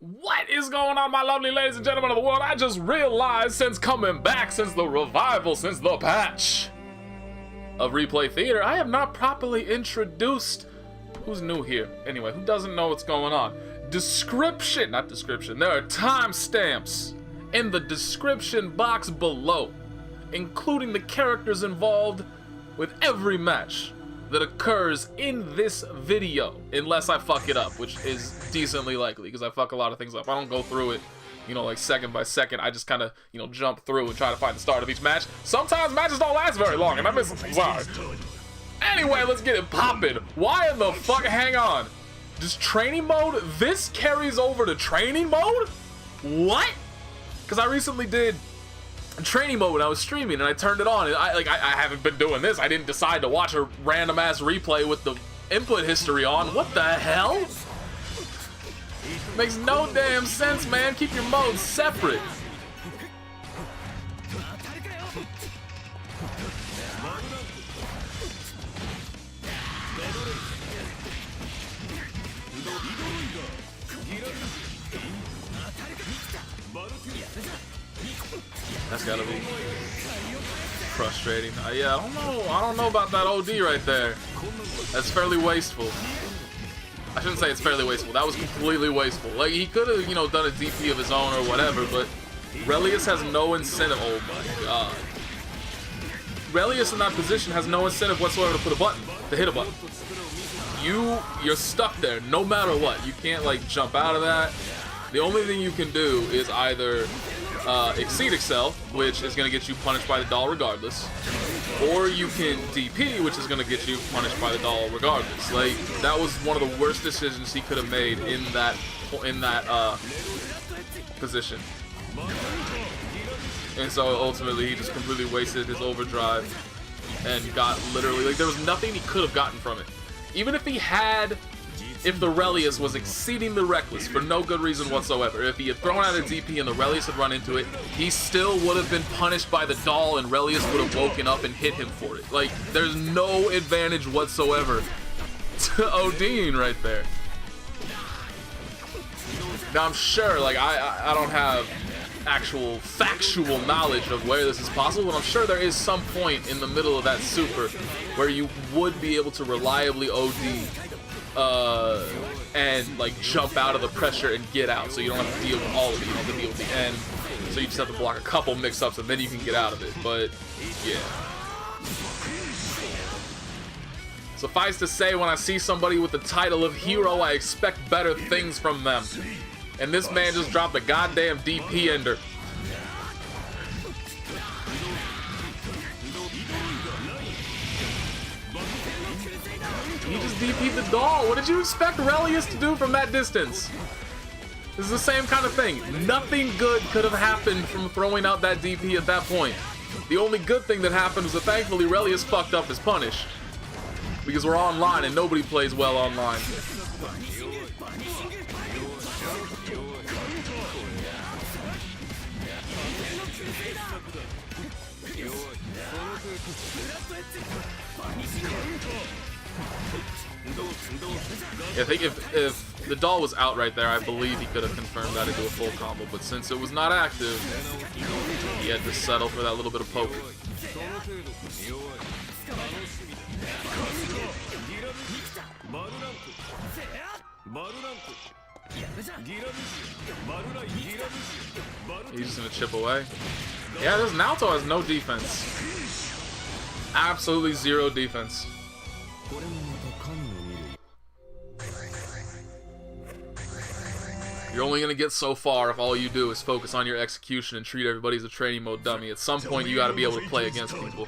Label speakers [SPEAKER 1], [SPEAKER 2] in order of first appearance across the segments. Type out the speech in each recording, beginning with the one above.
[SPEAKER 1] What is going on, my lovely ladies and gentlemen of the world? I just realized since coming back, since the revival, since the patch of Replay Theater, I have not properly introduced who's new here. Anyway, who doesn't know what's going on? Description, not description. There are timestamps in the description box below, including the characters involved with every match that occurs in this video, unless I fuck it up, which is decently likely, because I fuck a lot of things up. I don't go through it, you know, like second by second. I just kind of, you know, jump through and try to find the start of each match. Sometimes matches don't last very long, and I miss them. Sorry. Anyway, let's get it popping. Why in the fuck? Hang on. Just training mode? This carries over to training mode? What? Because I recently did training mode when I was streaming and I turned it on, and I haven't been doing this. I didn't decide to watch a random ass replay with the input history on. What the hell? Makes no damn sense, man. Keep your modes separate. That's gotta be frustrating. Yeah, I don't know about that OD right there. That's fairly wasteful. I shouldn't say it's fairly wasteful. That was completely wasteful. Like, he could have, you know, done a DP of his own or whatever, but Relius has no incentive. Oh my god. Relius in that position has no incentive whatsoever to put a button, to hit a button. You're stuck there no matter what. You can't, like, jump out of that. The only thing you can do is either Exceed Excel, which is going to get you punished by the doll regardless, or you can DP, which is going to get you punished by the doll regardless. Like, that was one of the worst decisions he could have made in that position. And so ultimately he just completely wasted his overdrive and got literally, like, there was nothing he could have gotten from it. Even if he had, if the Relius was exceeding the reckless for no good reason whatsoever, if he had thrown out a DP and the Relius had run into it, he still would have been punished by the doll and Relius would have woken up and hit him for it. Like, there's no advantage whatsoever to ODing right there. Now, I'm sure, like, I don't have actual factual knowledge of where this is possible, but I'm sure there is some point in the middle of that super where you would be able to reliably OD and like jump out of the pressure and get out, so you don't have to deal with all of it. You don't have to deal with the end, so you just have to block a couple mix-ups and then you can get out of it. But yeah, suffice to say, when I see somebody with the title of hero, I expect better things from them, and this man just dropped a goddamn DP ender. He just DP'd the doll. What did you expect Relius to do from that distance? This is the same kind of thing. Nothing good could have happened from throwing out that DP at that point. The only good thing that happened was that thankfully Relius fucked up his punish, because we're online and nobody plays well online. I think if the doll was out right there, I believe he could have confirmed that into a full combo, but since it was not active, he had to settle for that little bit of poke. He's just gonna chip away. Yeah, this Naoto has no defense. Absolutely zero defense. You're only going to get so far if all you do is focus on your execution and treat everybody as a training mode dummy. At some point, you got to be able to play against people.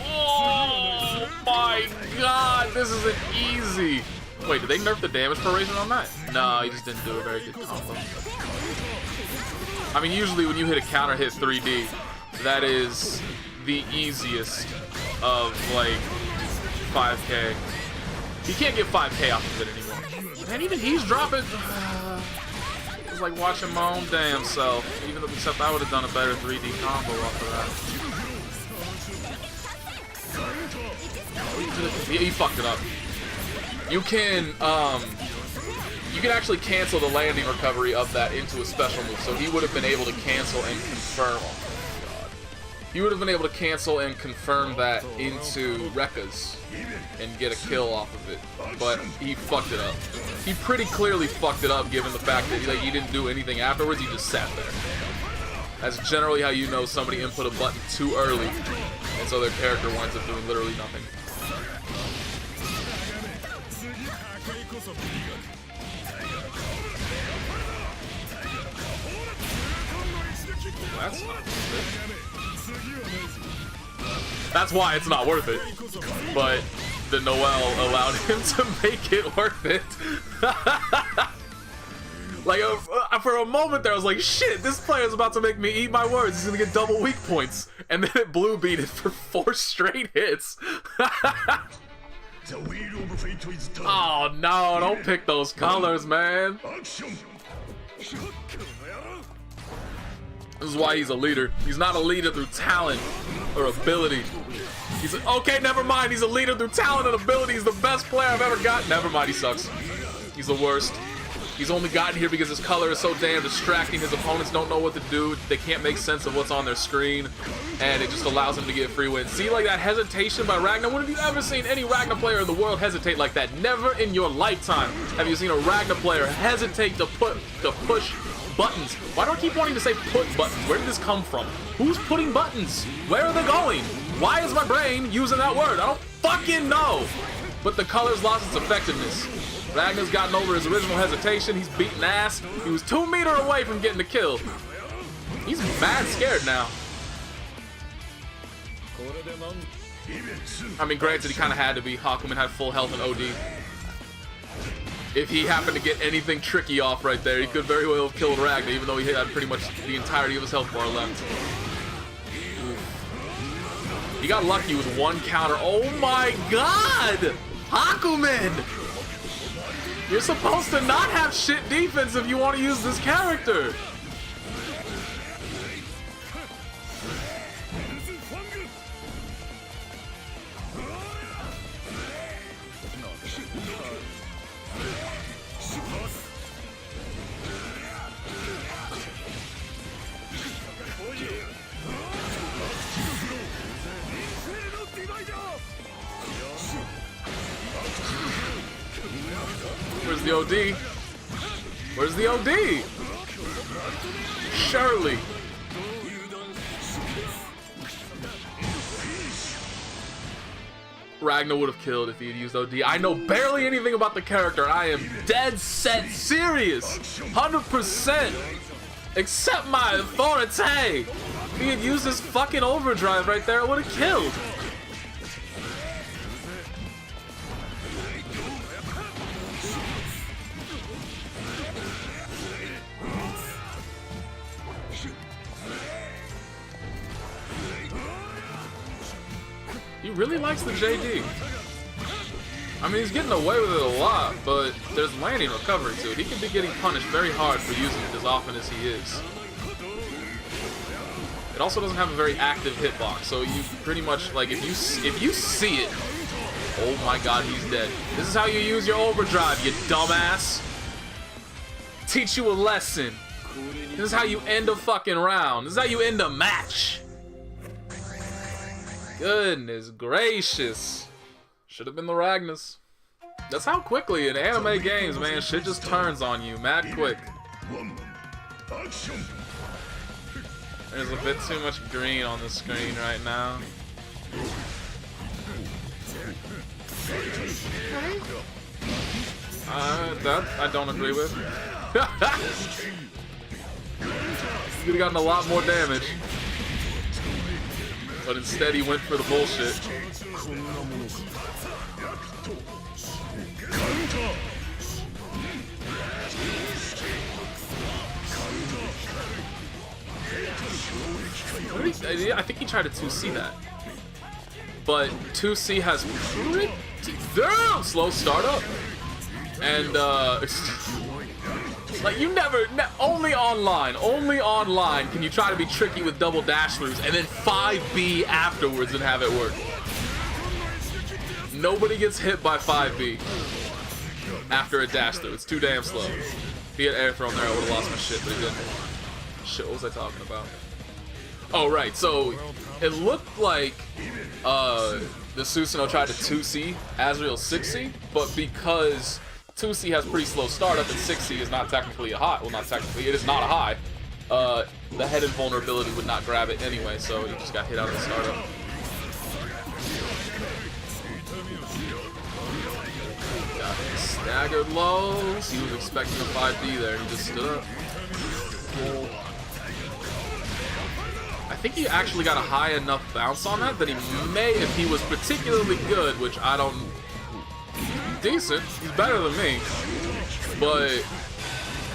[SPEAKER 1] Oh my god, this isn't easy. Wait, did they nerf the damage proration on that? No, he just didn't do a very good combo. I mean, usually when you hit a counter hit 3D, that is the easiest of, like, 5k. You can't get 5k off of it anymore. And even he's dropping... It's like watching my own damn self. Even though, except I would have done a better 3D combo off of that. He fucked it up. You can actually cancel the landing recovery of that into a special move. So he would have been able to cancel and confirm. He would have been able to cancel and confirm that into Rekka's and get a kill off of it. But he fucked it up. He pretty clearly fucked it up given the fact that he didn't do anything afterwards, he just sat there. That's generally how you know somebody input a button too early, and so their character winds up doing literally nothing. That's not worth it. That's why it's not worth it. But the Noel allowed him to make it worth it. Like, for a moment there, I was like, shit, this player's about to make me eat my words. He's gonna get double weak points. And then it blue beated for 4 straight hits. Oh no, don't pick those colors, man. This is why he's a leader. He's not a leader through talent or ability. Okay, never mind. He's a leader through talent and ability. He's the best player I've ever got. Never mind, he sucks. He's the worst. He's only gotten here because his color is so damn distracting. His opponents don't know what to do. They can't make sense of what's on their screen. And it just allows him to get free wins. See, like that hesitation by Ragna? When have you ever seen any Ragna player in the world hesitate like that? Never in your lifetime have you seen a Ragna player hesitate to push buttons. Why do I keep wanting to say put buttons? Where did this come from? Who's putting buttons? Where are they going? Why is my brain using that word? I don't fucking know. But the colors lost its effectiveness. Ragna's gotten over his original hesitation. He's beaten ass. He was 2 meters away from getting the kill. He's mad scared now. I mean, granted, he kind of had to be. Hakumen had full health and OD. If he happened to get anything tricky off right there, he could very well have killed Ragna, even though he had pretty much the entirety of his health bar left. Oof. He got lucky with 1 counter. Oh my god! Hakumen! You're supposed to not have shit defense if you want to use this character! Where's the OD? Where's the OD? Surely. Ragna would have killed if he had used OD. I know barely anything about the character. I am dead set serious. 100%. Accept my authority. If he had used his fucking overdrive right there, it would have killed. He really likes the JD. I mean, he's getting away with it a lot, but there's landing recovery to it. He could be getting punished very hard for using it as often as he is. It also doesn't have a very active hitbox, so you pretty much, like, if you see it, oh my god, he's dead. This is how you use your overdrive, you dumbass. Teach you a lesson. This is how you end a fucking round. This is how you end a match. Goodness gracious. Should have been the Ragnas. That's how quickly in anime games, man, shit just turns on you mad quick. There's a bit too much green on the screen right now. That I don't agree with. He could have gotten a lot more damage. But instead he went for the bullshit. I think he tried to 2C that. But 2C has pretty damn slow startup. And Like, you never, only online can you try to be tricky with double dash throughs and then 5B afterwards and have it work. Nobody gets hit by 5B after a dash through. It's too damn slow. If he had air thrown there, I would have lost my shit, but he didn't. Shit, what was I talking about? Oh, right, so it looked like the Susanoo tried to 2C Azrael 6C, but because 2C has pretty slow startup and 6C is not technically a high, well, not technically, it is not a high, the head invulnerability would not grab it anyway, so he just got hit out of the startup. Got staggered lows. He was expecting a 5D there, he just stood up. I think he actually got a high enough bounce on that he may, if he was particularly good, which I don't... Decent, he's better than me, but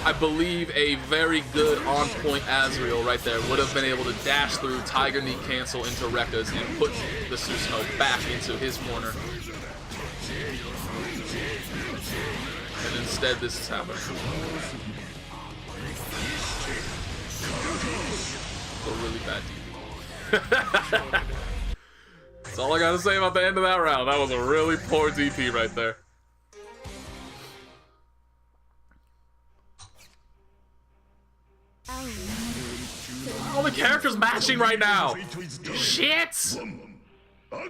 [SPEAKER 1] I believe a very good on-point Azrael right there would have been able to dash through, Tiger Knee cancel into Rekka's and put the Susanoo back into his corner. And instead, this is happening. A really bad DP. That's all I gotta say about the end of that round. That was a really poor DP right there. All the characters matching right now. Shit! What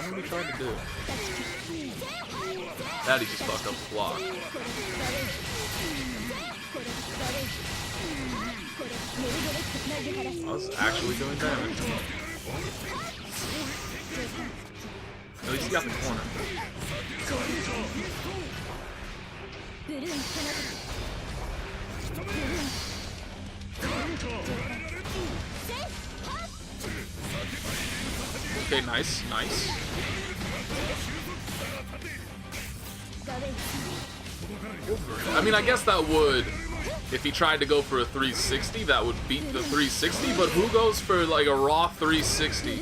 [SPEAKER 1] are we trying to do? That he just fucked up the block. I was actually doing damage. At least he got the corner. Okay, nice, nice. I mean, I guess that would, if he tried to go for a 360, that would beat the 360, but who goes for like a raw 360?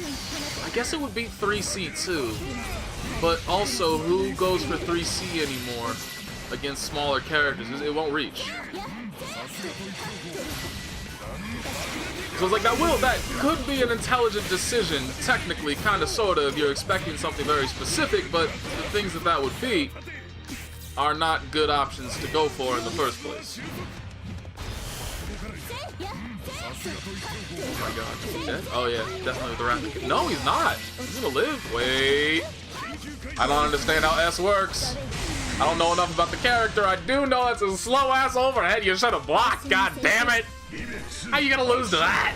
[SPEAKER 1] I guess it would beat 3C too, but also who goes for 3C anymore against smaller characters? It won't reach. So it's like that could be an intelligent decision, technically, kind of, sort of, if you're expecting something very specific, but the things that would be are not good options to go for in the first place. Oh my god, is he dead? Oh yeah, definitely with the Ragna. No, he's not. He's gonna live. Wait. I don't understand how S works. I don't know enough about the character. I do know it's a slow ass overhead. You should have blocked, god damn it. How you gonna lose to that?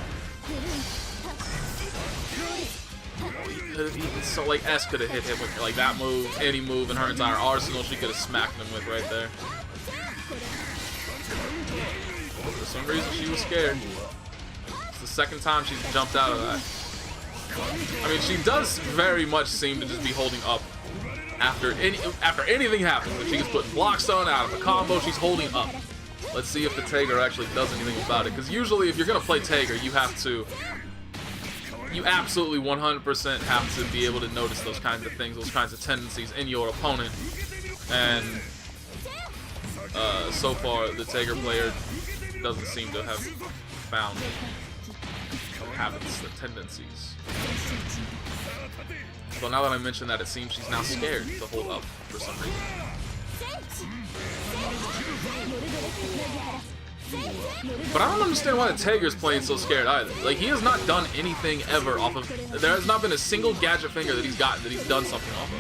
[SPEAKER 1] So like S could have hit him with like that move, any move in her entire arsenal. She could have smacked him with right there. For some reason, she was scared. It's the second time she's jumped out of that. I mean, she does very much seem to just be holding up after anything happens. If she gets put blocks on out of a combo, she's holding up. Let's see if the Tager actually does anything about it. Because usually, if you're gonna play Tager, you absolutely 100% have to be able to notice those kinds of things, those kinds of tendencies in your opponent. And so far, the Tager player doesn't seem to have found habits, the tendencies. So now that I mentioned that, it seems she's now scared to hold up for some reason. But I don't understand why the Tager's playing so scared either. Like, he has not done anything ever off of... There has not been a single gadget finger that he's gotten that he's done something off of.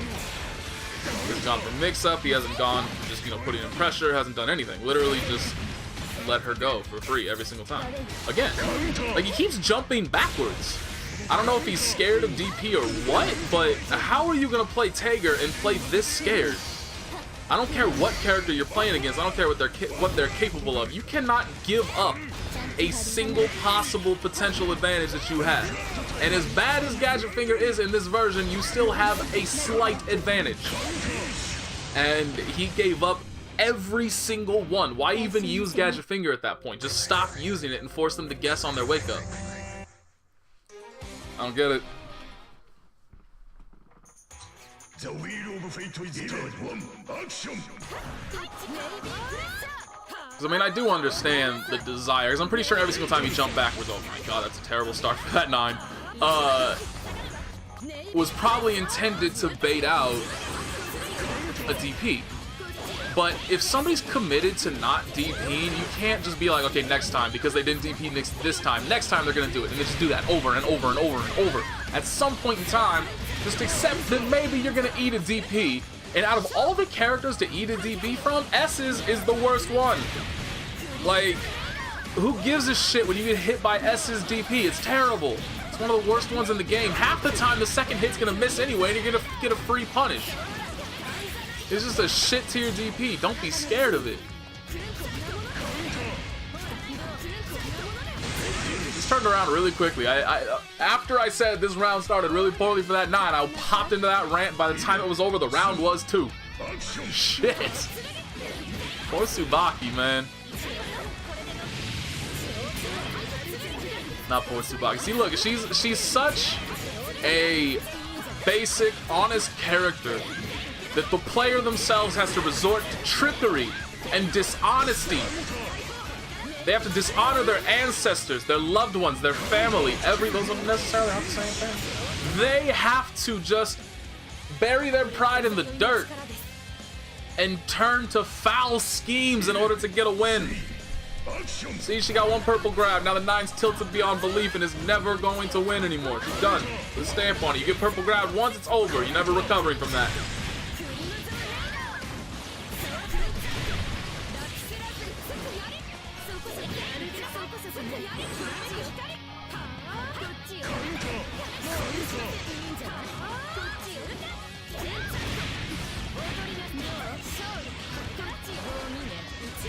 [SPEAKER 1] He hasn't gone for mix-up, he hasn't gone for just, putting in pressure, hasn't done anything. Literally just let her go for free every single time. Again, like, he keeps jumping backwards. I don't know if he's scared of DP or what, but how are you going to play Tager and play this scared? I don't care what character you're playing against. I don't care what they're capable of. You cannot give up a single possible potential advantage that you have. And as bad as Gadget Finger is in this version, you still have a slight advantage. And he gave up every single one. Why even use Gadget Finger at that point? Just stop using it and force them to guess on their wake up. I don't get it.
[SPEAKER 2] The wheel of fate is dead. Action!
[SPEAKER 1] Because, I mean, I do understand the desire. Because I'm pretty sure every single time you jump backwards, oh my god, that's a terrible start for that 9. Was probably intended to bait out a DP. But if somebody's committed to not DPing, you can't just be like, okay, next time, because they didn't DP this time. Next time they're going to do it. And they just do that over and over and over and over. At some point in time, just accept that maybe you're going to eat a DP. And out of all the characters to eat a DP from, S's is the worst one. Like, who gives a shit when you get hit by S's DP? It's terrible. It's one of the worst ones in the game. Half the time, the second hit's going to miss anyway, and you're going to get a free punish. It's just a shit tier DP. Don't be scared of it. Just turned around really quickly. After I said this round started really poorly for that 9, I popped into that rant. By the time it was over, the round was 2. Shit. Poor Tsubaki, man. Not poor Tsubaki. See, look, she's such a basic, honest character that the player themselves has to resort to trickery and dishonesty. They have to dishonor their ancestors, their loved ones, their family. Those don't necessarily have the same thing. They have to just bury their pride in the dirt and turn to foul schemes in order to get a win. See, she got 1 purple grab. Now the 9's tilted beyond belief and is never going to win anymore. She's done. Put a stamp on it. You get purple grab once, it's over. You're never recovering from that.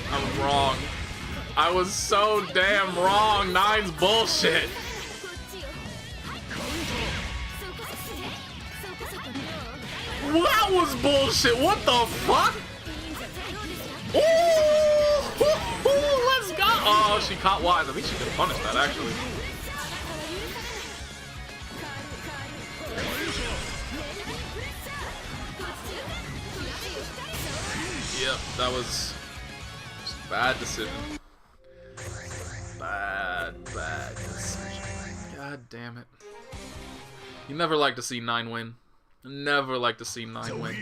[SPEAKER 1] I was wrong. I was so damn wrong. 9's bullshit. That was bullshit. What the fuck? Ooh, let's go. Oh, she caught wise. I think she could have punished that, actually. Yep, that was just a bad decision. Bad decision. God damn it. You never like to see 9 win. Never like to see 9 win.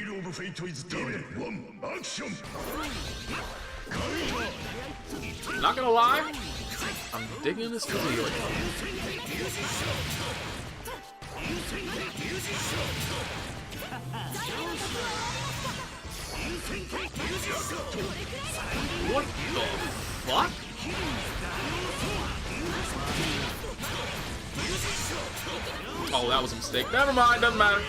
[SPEAKER 1] Not gonna lie, I'm digging this video. What the fuck? Oh, that was a mistake. Never mind, doesn't matter.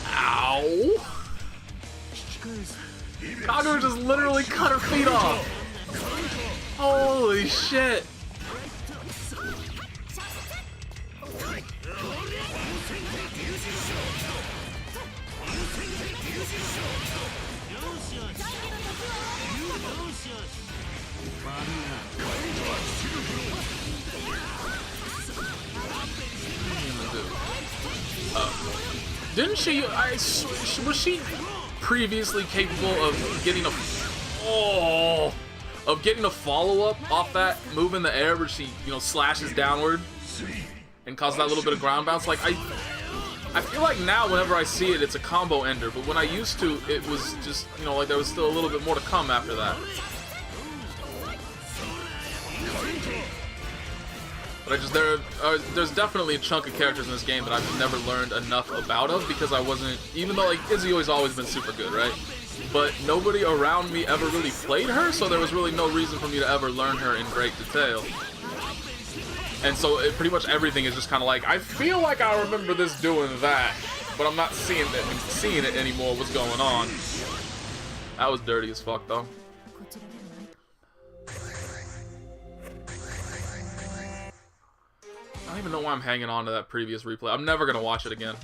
[SPEAKER 1] Ow! Kagura just literally cut her feet off. Holy shit! Didn't she? Was she previously capable of getting a follow-up off that move in the air where she, slashes downward and causes that little bit of ground bounce? Like I feel like now whenever I see it, it's a combo ender, but when I used to, it was just, like there was still a little bit more to come after that. But there's definitely a chunk of characters in this game that I've never learned enough about because I wasn't, even though like Izayoi's always been super good, right? But nobody around me ever really played her, so there was really no reason for me to ever learn her in great detail. And so pretty much everything is just kind of like, I feel like I remember this doing that, but I'm not seeing it anymore. What's going on? That was dirty as fuck though. I don't even know why I'm hanging on to that previous replay. I'm never gonna watch it again.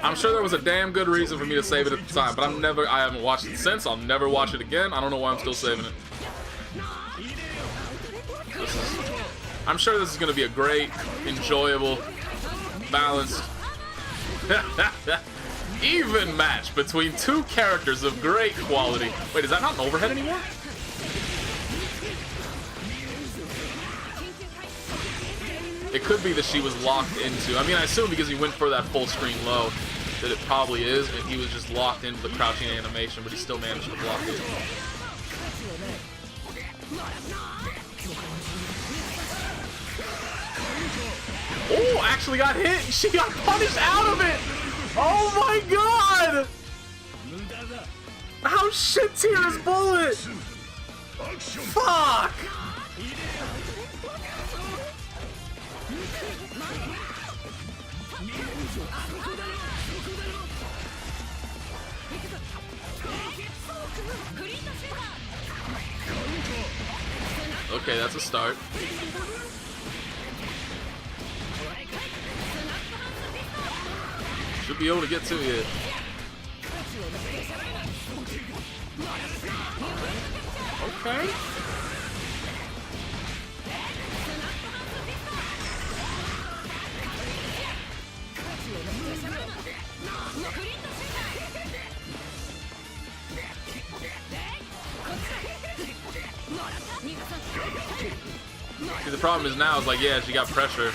[SPEAKER 1] I'm sure there was a damn good reason for me to save it at the time, but I haven't watched it since. I'll never watch it again. I don't know why I'm still saving it. I'm sure this is going to be a great, enjoyable, balanced, even match between two characters of great quality. Wait, is that not an overhead anymore? It could be that she was locked into, I mean, I assume because he went for that full screen low, that it probably is, and he was just locked into the crouching animation, but he still managed to block it. Oh, actually got hit! She got punished out of it! Oh my god! How shit tier is Bullet? Fuck! Okay, that's a start. Should be able to get to you. Okay. See, the problem is now, is like, yeah, she got pressure,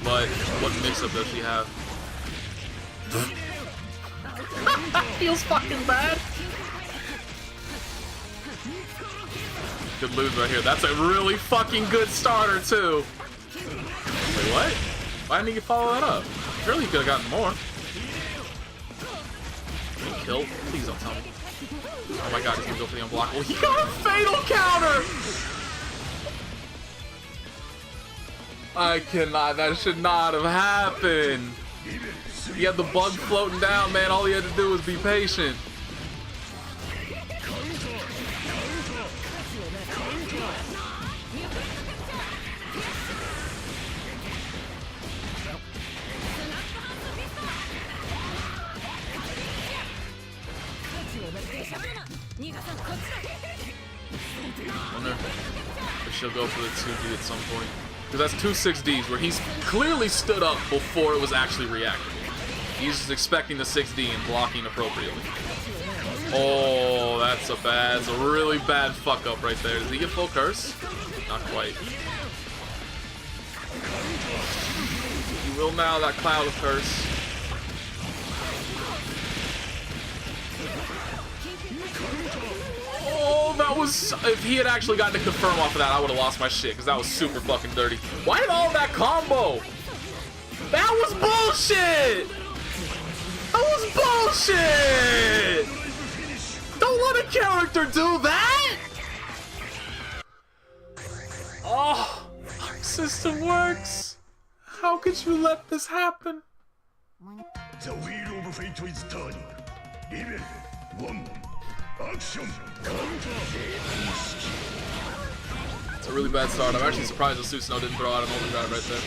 [SPEAKER 1] but what mix-up does she have? Feels fucking bad. Good lose right here. That's a really fucking good starter, too. Wait, what? Why didn't he follow that up? Surely he could have gotten more. Kill? Please don't tell me. Oh my god, he's gonna go for the unblockable. He got a fatal counter! I cannot. That should not have happened. He had the bug floating down, man. All he had to do was be patient. I wonder if she'll go for the 2D at some point. Because that's two 6Ds where he's clearly stood up before it was actually reacting. He's just expecting the 6D and blocking appropriately. Oh, that's a really bad fuck up right there. Does he get full curse? Not quite. He will now, that cloud of curse. Oh, that was... If he had actually gotten to confirm off of that, I would have lost my shit, because that was super fucking dirty. Why did all that combo? That was bullshit! That was bullshit! Don't let a character do that! Oh, our system works. How could you let this happen?
[SPEAKER 2] The wheel of fate is turning. Level 1. Action.
[SPEAKER 1] It's a really bad start. I'm actually surprised that Susanoo didn't throw out an overdrive right there.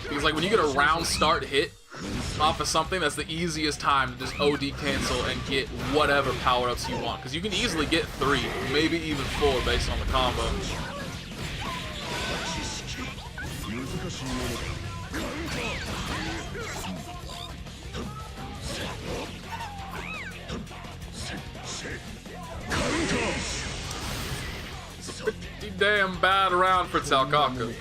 [SPEAKER 1] Because like when you get a round start hit off of something, that's the easiest time to just OD cancel and get whatever power-ups you want. Because you can easily get 3, maybe even 4 based on the combo. It's a pretty damn bad round for Taokaka.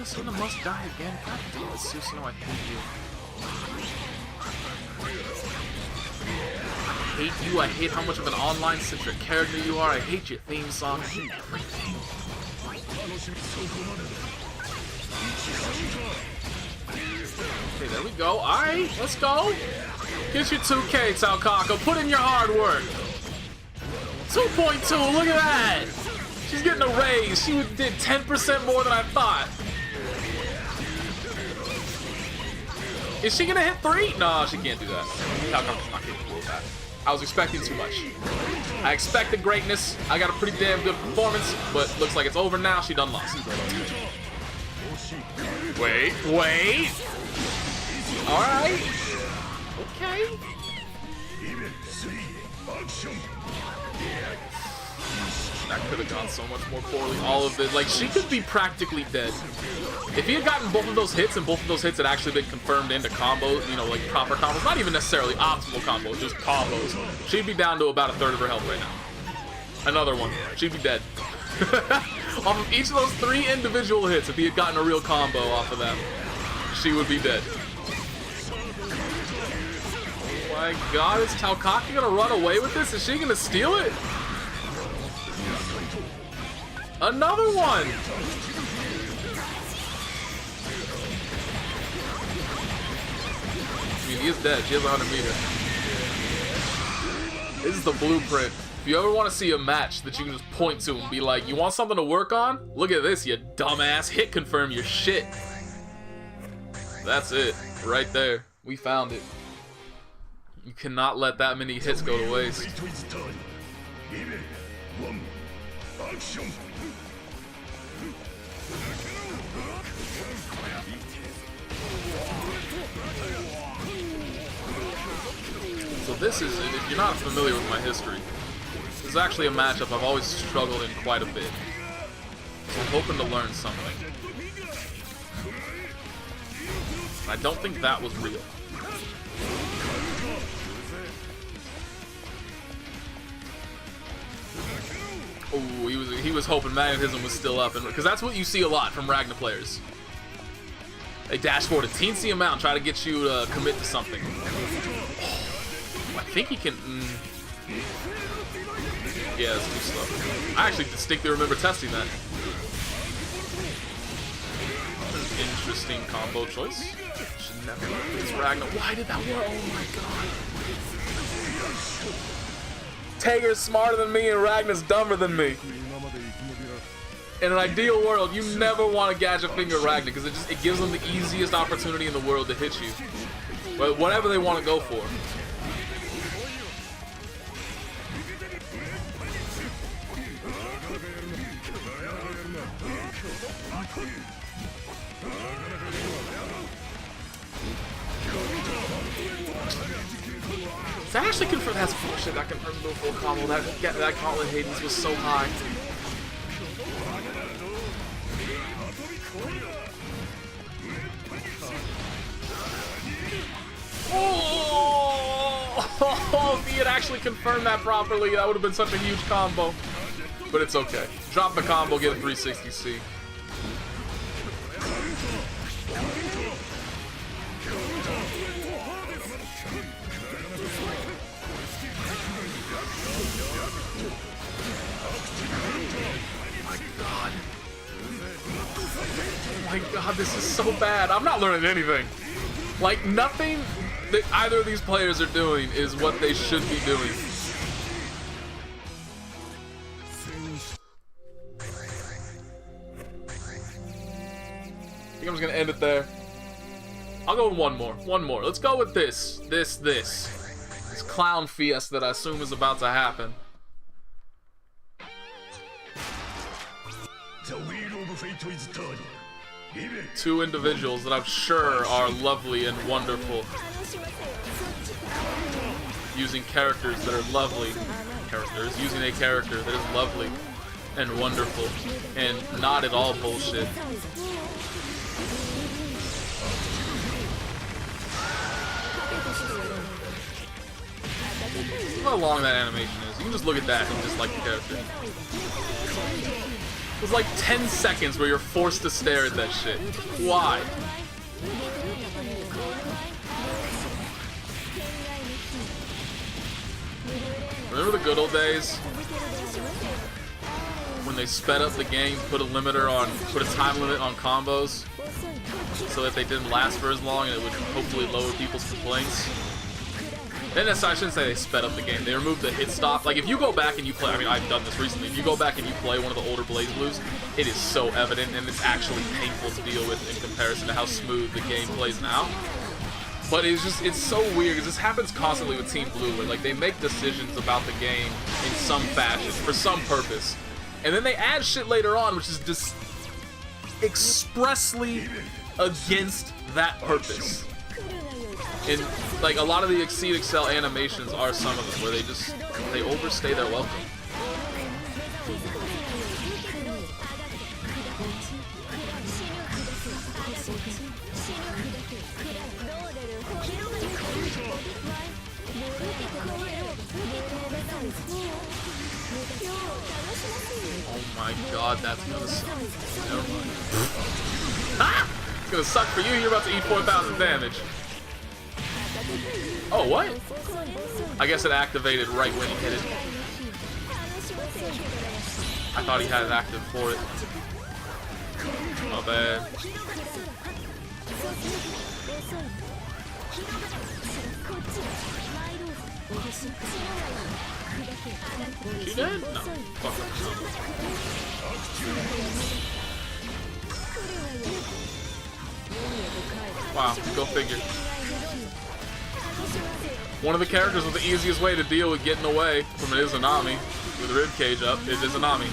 [SPEAKER 1] Susanoo must die again. God damn it, Susanoo, I hate you. I hate you. I hate how much of an online-centric character you are. I hate your theme song. I hate everything. Okay, there we go. Alright, let's go. Get your 2K, Taokaka. Put in your hard work. 2.2, look at that. She's getting a raise. She did 10% more than I thought. Is she gonna hit 3? No, she can't do that. Taokaka's not capable of that. I was expecting too much. I expected greatness. I got a pretty damn good performance, but looks like it's over now. She done lost. Wait. Alright. Okay. That could have gone so much more poorly. All of it. Like, she could be practically dead. If he had gotten both of those hits, and both of those hits had actually been confirmed into combos, you know, like proper combos, not even necessarily optimal combos, just combos, she'd be down to about a third of her health right now. Another one. She'd be dead. Off of each of those 3 individual hits, if he had gotten a real combo off of them, she would be dead. Oh my god, is Taokaka gonna run away with this? Is she gonna steal it? Another one! I mean, he is dead. She has 100 meters. This is the blueprint. If you ever want to see a match that you can just point to and be like, you want something to work on? Look at this, you dumbass. Hit confirm your shit. That's it. Right there. We found it. You cannot let that many hits go to waste. So this is, if you're not familiar with my history, this is actually a matchup I've always struggled in quite a bit. So I'm hoping to learn something. I don't think that was real. Oh, he was hoping magnetism was still up, because that's what you see a lot from Ragna players. They dash forward a teensy amount and try to get you to commit to something. I think he can. Yeah, it's too slow. I actually distinctly remember testing that. Interesting combo choice. Should never use Ragna. Why did that work? Oh my god. Tager's smarter than me and Ragna's dumber than me. In an ideal world, you never want to gadget finger Ragna because it gives them the easiest opportunity in the world to hit you. Whatever they want to go for. Does that actually confirm? That's bullshit. That confirmed the full combo. That Gauntlet Hades was so high. Oh, if he had actually confirmed that properly, that would have been such a huge combo. But it's okay. Drop the combo, get a 360C. Oh my god, this is so bad. I'm not learning anything. Like, nothing that either of these players are doing is what they should be doing. I think I'm just gonna end it there. I'll go with one more. Let's go with this clown fiesta that I assume is about to happen. Two individuals that I'm sure are lovely and wonderful, using characters that are lovely. Using a character that is lovely and wonderful and not at all bullshit. Look how long that animation is. You can just look at that and just like the character. It was like 10 seconds where you're forced to stare at that shit. Why? Remember the good old days? When they sped up the game, put a time limit on combos so that they didn't last for as long and it would hopefully lower people's complaints. I shouldn't say they sped up the game. They removed the hit stop. Like, if you go back and you play, I mean, I've done this recently. If you go back and you play one of the older BlazBlues, it is so evident and it's actually painful to deal with in comparison to how smooth the game plays now. But it's so weird because this happens constantly with Team Blue, where like they make decisions about the game in some fashion for some purpose, and then they add shit later on which is just expressly against that purpose. And like a lot of the Exceed Excel animations are some of them where they overstay their welcome. Oh my god, that's gonna suck. Never mind. Ah! It's gonna suck for you, you're about to eat 4,000 damage. Oh, what? I guess it activated right when he hit it. I thought he had it active for it. My bad. She dead? No. Fuck her. Wow, go figure. One of the characters with the easiest way to deal with getting away from an Izanami with a ribcage up is Izanami.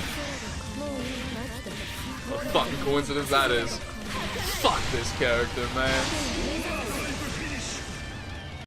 [SPEAKER 1] What a fucking coincidence that is. Fuck this character, man.